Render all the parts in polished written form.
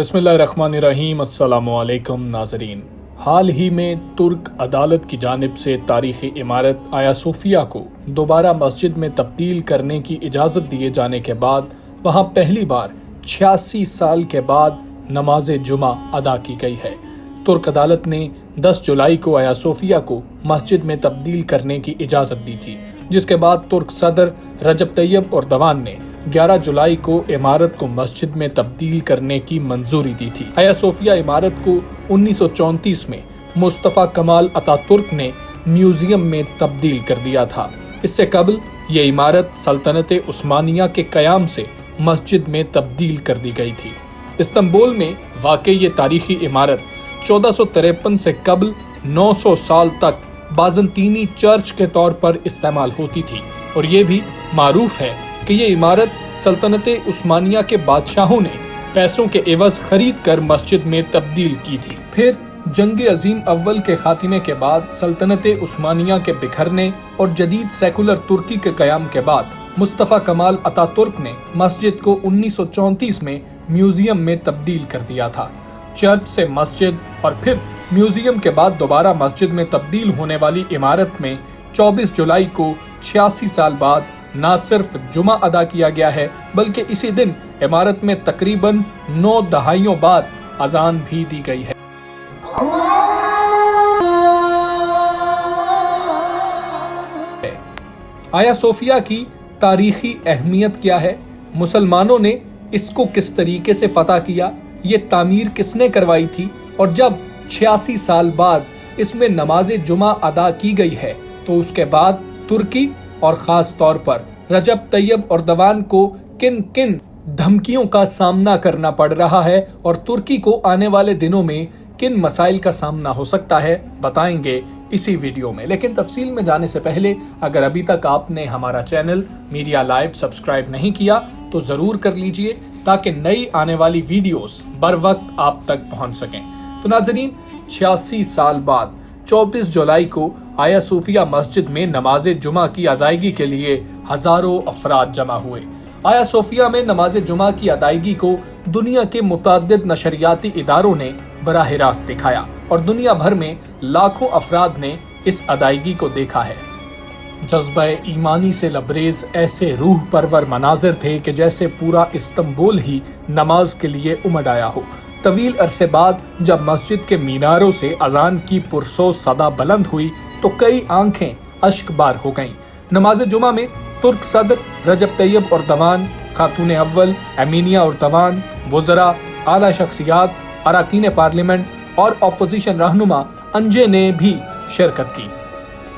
बिस्मिल्लाहिर्रहमानिर्रहीम। अस्सलाम वालेकुम नाज़रीन। हाल ही में तुर्क अदालत की जानिब से तारीख़ी इमारत आया सोफिया को दोबारा मस्जिद में तब्दील करने की इजाज़त दिए जाने के बाद वहाँ पहली बार 86 साल के बाद नमाज जुमा अदा की गई है। तुर्क अदालत ने 10 जुलाई को आया सोफिया को मस्जिद में तब्दील करने की इजाज़त दी थी, जिसके बाद तुर्क सदर रजब तैयब एर्दोगान ने 11 जुलाई को इमारत को मस्जिद में तब्दील करने की मंजूरी दी थी। आया सोफिया इमारत को 1934 में मुस्तफ़ा कमाल अतातुर्क ने म्यूजियम में तब्दील कर दिया था। इससे कबल ये इमारत सल्तनत उस्मानिया के क़याम से मस्जिद में तब्दील कर दी गई थी। इस्तांबुल में वाक़ई ये तारीख़ी इमारत 1453 से कबल 900 साल तक बाज़ंतीनी चर्च के तौर पर इस्तेमाल होती थी और ये भी मारूफ है कि ये इमारत सल्तनत उस्मानिया के बादशाहों ने पैसों के एवज खरीद कर मस्जिद में तब्दील की थी। फिर जंग अजीम अव्वल के खात्मे के बाद सल्तनत उस्मानिया के बिखरने और जदीद सेकुलर तुर्की के क़याम के बाद मुस्तफ़ा कमाल अतातुर्क ने मस्जिद को 1934 में म्यूजियम में तब्दील कर दिया था। चर्च से मस्जिद और फिर म्यूजियम के बाद दोबारा मस्जिद में तब्दील होने वाली इमारत में 24 जुलाई को 86 साल बाद न सिर्फ जुमा अदा किया गया है, बल्कि इसी दिन इमारत में तकरीबन 9 दहाइयों बाद अजान भी दी गई है। आया सोफिया की तारीखी अहमियत क्या है? मुसलमानों ने इसको किस तरीके से फतह किया? ये तामीर किसने करवाई थी? और जब 86 साल बाद इसमें नमाज जुमा अदा की गई है तो उसके बाद तुर्की और ख़ास तौर पर रजब तैयब एर्दोगान को किन किन धमकियों का सामना करना पड़ रहा है और तुर्की को आने वाले दिनों में किन मसाइल का सामना हो सकता है, बताएंगे इसी वीडियो में। लेकिन तफसील में जाने से पहले अगर अभी तक आपने हमारा चैनल मीडिया लाइव सब्सक्राइब नहीं किया तो ज़रूर कर लीजिए ताकि नई आने वाली वीडियोस बर वक्त आप तक पहुंच सकें। तो नाज़रीन, 86 साल बाद 24 जुलाई को आया सोफिया मस्जिद में नमाज जुमा की अदायगी के लिए हजारों अफराद जमा हुए। आया सोफिया में नमाज जुमा की अदायगी को दुनिया के मुतअद्दिद नशरियाती इदारों ने बराह रास्त दिखाया और दुनिया भर में लाखों अफराद ने इस अदायगी को देखा है। जज्बा ईमानी से लबरेज ऐसे रूह परवर मनाजिर थे कि जैसे पूरा इस्तांबुल ही नमाज के लिए उमड़ आया हो। तवील अरसे बाद जब मस्जिद के मीनारों से अजान की पुरसो सदा बुलंद हुई तो कई आंखें अश्कबार हो गईं। नमाज जुमा में तुर्क सदर रजब तैयब एर्दोगान, खातून अव्वल एमीनिया एर्दोगान, वज़रा, आला शख्सियात, अरकान पार्लियामेंट और अपोजिशन रहनुमा अंजे ने भी शिरकत की।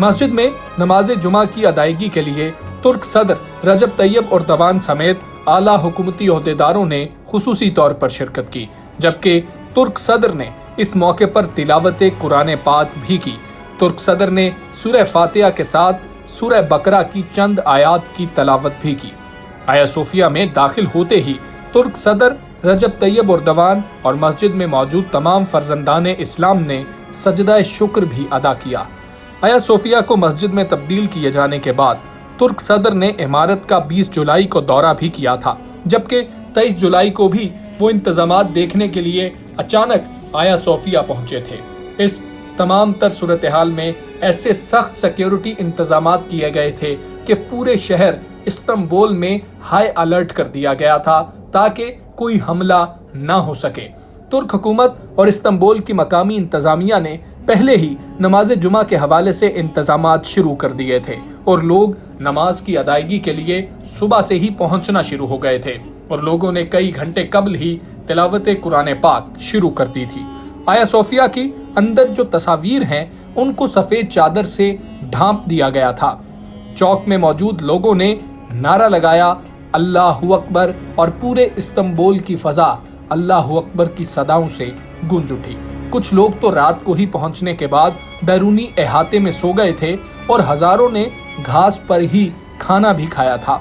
मस्जिद में नमाज जुमा की अदायगी के लिए तुर्क सदर रजब तैयब एर्दोगान समेत आला हुकूमती ओहदेदारों ने खुसूसी तौर पर शिरकत की, जबकि तुर्क सदर ने इस मौके पर तिलावत कुरान पाक भी की। तुर्क सदर ने सूरह फातिहा के साथ सूरह बकरा की चंद आयात की तलावत भी की। आया सोफिया में दाखिल होते ही तुर्क सदर रजब तैयब एर्दोगान और मस्जिद में मौजूद तमाम फर्जंदान इस्लाम ने सजदा शुक्र भी अदा किया। आया सोफिया को मस्जिद में तब्दील किए जाने के बाद तुर्क सदर ने इमारत का 20 जुलाई को दौरा भी किया था, जबकि 23 जुलाई को भी वो इंतजामात देखने के लिए अचानक आया सोफिया पहुंचे थे। इस तमाम तर सूरत हाल में ऐसे सख्त सिक्योरिटी इंतजामात किए गए थे कि पूरे शहर इस्तांबुल में हाई अलर्ट कर दिया गया था ताकि कोई हमला ना हो सके। तुर्क हुकूमत और इस्तांबुल की मकामी इंतजामिया ने पहले ही नमाज जुमा के हवाले से इंतजामात शुरू कर दिए थे और लोग नमाज की अदायगी के लिए सुबह से ही पहुंचना शुरू हो गए थे और लोगों ने कई घंटे कबल ही तिलावत कुरान पाक शुरू कर दी थी। आया सोफिया की अंदर जो तस्वीर हैं उनको सफेद चादर से ढांप दिया गया था। चौक में मौजूद लोगों ने नारा लगाया अल्लाहु अकबर और पूरे इस्तांबुल की फजा अल्लाहु अकबर की सदाओं से गूंज उठी। कुछ लोग तो रात को ही पहुंचने के बाद बैरूनी अहाते में सो गए थे और हजारों ने घास पर ही खाना भी खाया था।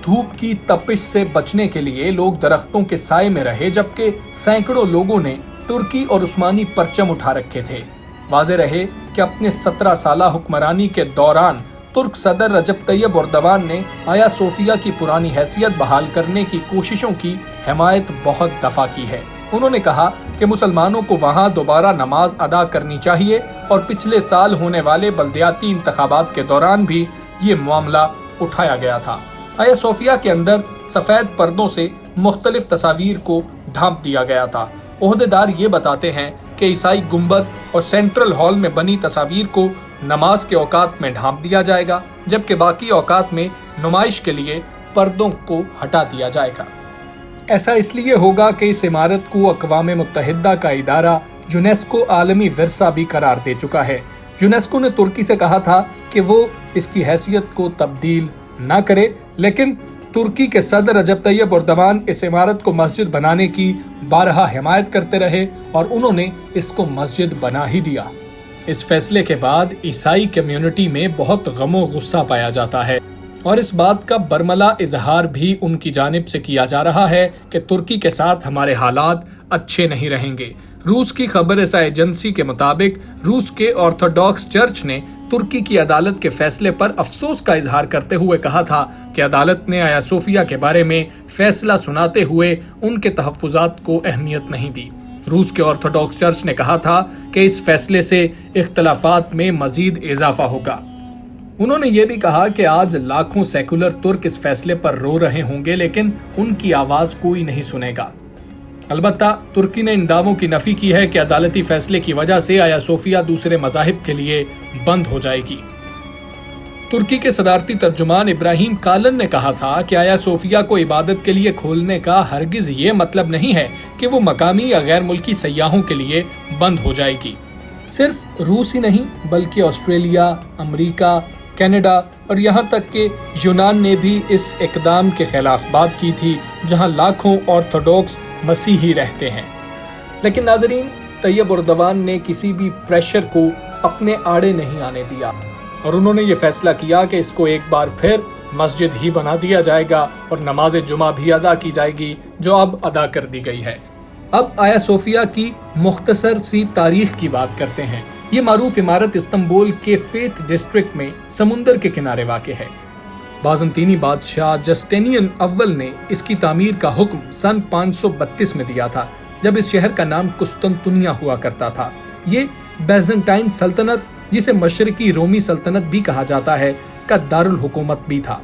धूप की तपिश से बचने के लिए लोग दरख्तों के साए में रहे, जबकि सैकड़ों लोगों ने तुर्की और उस्मानी परचम उठा रखे थे। वाज़े रहे कि अपने 17 साला हुक्मरानी के दौरान तुर्क सदर रजब तैयब एर्दोगान ने आया सोफिया की पुरानी हैसियत बहाल करने की कोशिशों की हिमायत बहुत दफा की है। انہوں نے کہا کہ مسلمانوں کو وہاں دوبارہ نماز ادا کرنی چاہیے اور پچھلے سال ہونے والے بلدیاتی انتخابات کے دوران بھی یہ معاملہ اٹھایا گیا تھا۔ آیا صوفیہ کے اندر سفید پردوں سے مختلف تصاویر کو ڈھانپ دیا گیا تھا۔ عہدیدار یہ بتاتے ہیں کہ عیسائی گنبد اور سینٹرل ہال میں بنی تصاویر کو نماز کے اوقات میں ڈھانپ دیا جائے گا، جبکہ باقی اوقات میں نمائش کے لیے پردوں کو ہٹا دیا جائے گا۔ ایسا اس لیے ہوگا کہ اس عمارت کو اقوام متحدہ کا ادارہ یونیسکو عالمی ورثہ بھی قرار دے چکا ہے۔ یونیسکو نے ترکی سے کہا تھا کہ وہ اس کی حیثیت کو تبدیل نہ کرے، لیکن ترکی کے صدر رجب طیب اردوان اس عمارت کو مسجد بنانے کی بارہا حمایت کرتے رہے اور انہوں نے اس کو مسجد بنا ہی دیا۔ اس فیصلے کے بعد عیسائی کمیونٹی میں بہت غم و غصہ پایا جاتا ہے اور اس بات کا برملا اظہار بھی ان کی جانب سے کیا جا رہا ہے کہ ترکی کے ساتھ ہمارے حالات اچھے نہیں رہیں گے۔ روس کی خبر رساں ایجنسی کے مطابق روس کے آرتھوڈاکس چرچ نے ترکی کی عدالت کے فیصلے پر افسوس کا اظہار کرتے ہوئے کہا تھا کہ عدالت نے آیا صوفیہ کے بارے میں فیصلہ سناتے ہوئے ان کے تحفظات کو اہمیت نہیں دی۔ روس کے آرتھوڈاکس چرچ نے کہا تھا کہ اس فیصلے سے اختلافات میں مزید اضافہ ہوگا۔ انہوں نے یہ بھی کہا کہ آج لاکھوں سیکولر ترک اس فیصلے پر رو رہے ہوں گے، لیکن ان کی آواز کوئی نہیں سنے گا۔ البتہ ترکی نے ان دعووں کی نفی کی ہے کہ عدالتی فیصلے کی وجہ سے آیا صوفیہ دوسرے مذاہب کے لیے بند ہو جائے گی۔ ترکی کے صدارتی ترجمان ابراہیم کالن نے کہا تھا کہ آیا صوفیہ کو عبادت کے لیے کھولنے کا ہرگز یہ مطلب نہیں ہے کہ وہ مقامی یا غیر ملکی سیاحوں کے لیے بند ہو جائے گی۔ صرف روس ہی نہیں بلکہ آسٹریلیا، امریکہ، کینیڈا اور یہاں تک کہ یونان نے بھی اس اقدام کے خلاف بات کی تھی، جہاں لاکھوں آرتھوڈاکس مسیحی رہتے ہیں۔ لیکن ناظرین، طیب اردوان نے کسی بھی پریشر کو اپنے آڑے نہیں آنے دیا اور انہوں نے یہ فیصلہ کیا کہ اس کو ایک بار پھر مسجد ہی بنا دیا جائے گا اور نماز جمعہ بھی ادا کی جائے گی، جو اب ادا کر دی گئی ہے۔ اب آیا صوفیہ کی مختصر سی تاریخ کی بات کرتے ہیں۔ یہ معروف عمارت استنبول کے فیتھ ڈسٹرکٹ میں سمندر کے کنارے واقع ہے۔ بازنطینی بادشاہ جسٹینین اول نے اس کی تعمیر کا حکم سن 532 میں دیا تھا، جب اس شہر کا نام قسطنطنیہ ہوا کرتا تھا۔ یہ بیزنٹائن سلطنت، جسے مشرقی رومی سلطنت بھی کہا جاتا ہے، کا دارالحکومت بھی تھا۔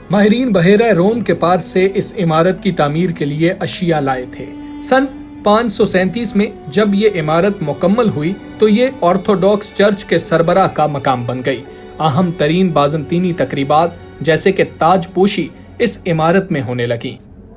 ماہرین بحیرہ روم کے پار سے اس عمارت کی تعمیر کے لیے اشیاء لائے تھے۔ سن 537 میں جب یہ عمارت مکمل ہوئی تو یہ آرتھوڈاکس چرچ کے سربراہ کا مقام بن گئی۔ اہم ترین بازنطینی تقریبات جیسے کہ تاج پوشی اس عمارت میں ہونے لگی۔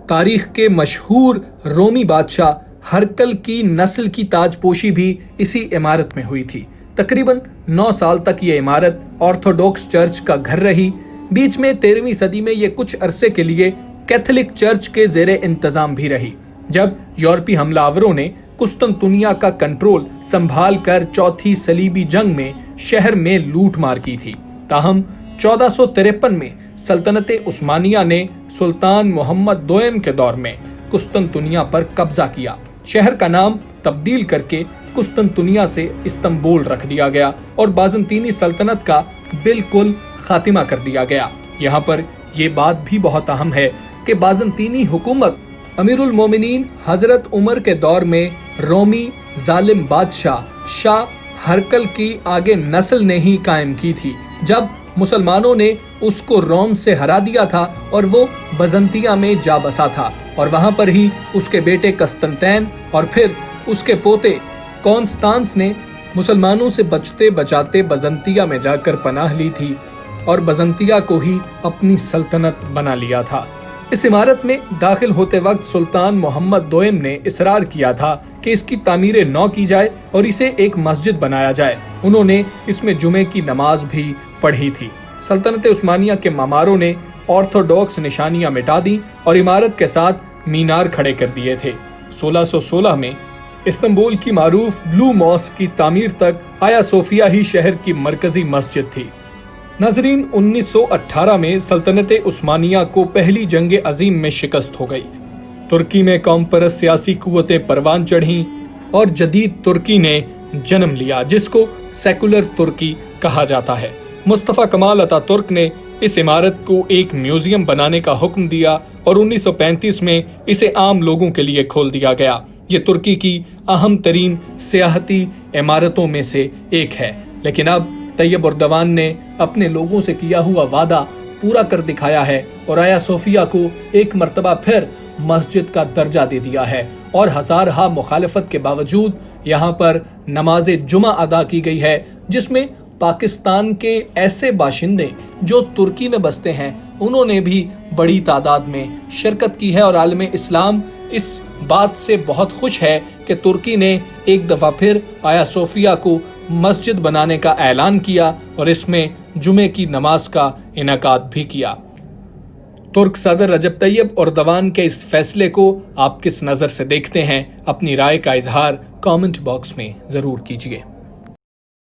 تاریخ کے مشہور رومی بادشاہ ہرکل کی نسل کی تاج پوشی بھی اسی عمارت میں ہوئی تھی۔ تقریباً 9 سال تک یہ عمارت آرتھوڈاکس چرچ کا گھر رہی۔ بیچ میں 13ویں صدی میں یہ کچھ عرصے کے لیے کیتھولک چرچ کے زیر انتظام بھی رہی، جب یورپی حملہ آوروں نے قسطنطنیہ کا کنٹرول سنبھال کر چوتھی صلیبی جنگ میں شہر میں لوٹ مار کی تھی۔ تاہم 1453 میں سلطنت عثمانیہ نے سلطان محمد دوئم کے دور میں قسطنطنیہ پر قبضہ کیا۔ شہر کا نام تبدیل کر کے قسطنطنیہ سے استنبول رکھ دیا گیا اور بازنطینی سلطنت کا بالکل خاتمہ کر دیا گیا۔ یہاں پر یہ بات بھی بہت اہم ہے کہ بازنطینی حکومت امیر المومنین حضرت عمر کے دور میں رومی ظالم بادشاہ شاہ ہرکل کی آگے نسل نے ہی قائم کی تھی، جب مسلمانوں نے اس کو روم سے ہرا دیا تھا اور وہ بزنطیہ میں جا بسا تھا، اور وہاں پر ہی اس کے بیٹے قسطنطین اور پھر اس کے پوتے کونستانس نے مسلمانوں سے بچتے بچاتے بزنطیہ میں جا کر پناہ لی تھی اور بزنطیہ کو ہی اپنی سلطنت بنا لیا تھا۔ اس عمارت میں داخل ہوتے وقت سلطان محمد دوئم نے اصرار کیا تھا کہ اس کی تعمیر نو کی جائے اور اسے ایک مسجد بنایا جائے۔ انہوں نے اس میں جمعے کی نماز بھی پڑھی تھی۔ سلطنت عثمانیہ کے معماروں نے آرتھوڈاکس نشانیاں مٹا دیں اور عمارت کے ساتھ مینار کھڑے کر دیے تھے۔ 1616 میں استنبول کی معروف بلو ماسک کی تعمیر تک آیا صوفیہ ہی شہر کی مرکزی مسجد تھی۔ ناظرین، 1918 میں سلطنت عثمانیہ کو پہلی جنگ عظیم میں شکست ہو گئی۔ ترکی میں قوم پرست سیاسی قوتیں پروان چڑھیں اور جدید ترکی نے جنم لیا، جس کو سیکولر ترکی کہا جاتا ہے۔ مصطفیٰ کمال اتاترک نے इस इमारत को एक म्यूजियम बनाने का हुक्म दिया और 1935 में इसे आम लोगों के लिए खोल दिया गया। ये तुर्की की अहम तरीन सियाहती इमारतों में से एक है। लेकिन अब तैयब उर्दवान ने अपने लोगों से किया हुआ वादा पूरा कर दिखाया है और आया सोफिया को एक मर्तबा फिर मस्जिद का दर्जा दे दिया है और हजारहा मुखालिफत के बावजूद यहाँ पर नमाज जुमा अदा की गई है, जिसमें पाकिस्तान के ऐसे बाशिंदे जो तुर्की में बसते हैं उन्होंने भी बड़ी तादाद में शिरकत की है। और आलमे इस्लाम इस बात से बहुत खुश है कि तुर्की ने एक दफा फिर आया सोफिया को मस्जिद बनाने का ऐलान किया और इसमें जुमे की नमाज का इनेकाद भी किया। तुर्क सदर रजब तैयब उर्दवान के इस फैसले को आप किस नज़र से देखते हैं? अपनी राय का इजहार कमेंट बॉक्स में जरूर कीजिए।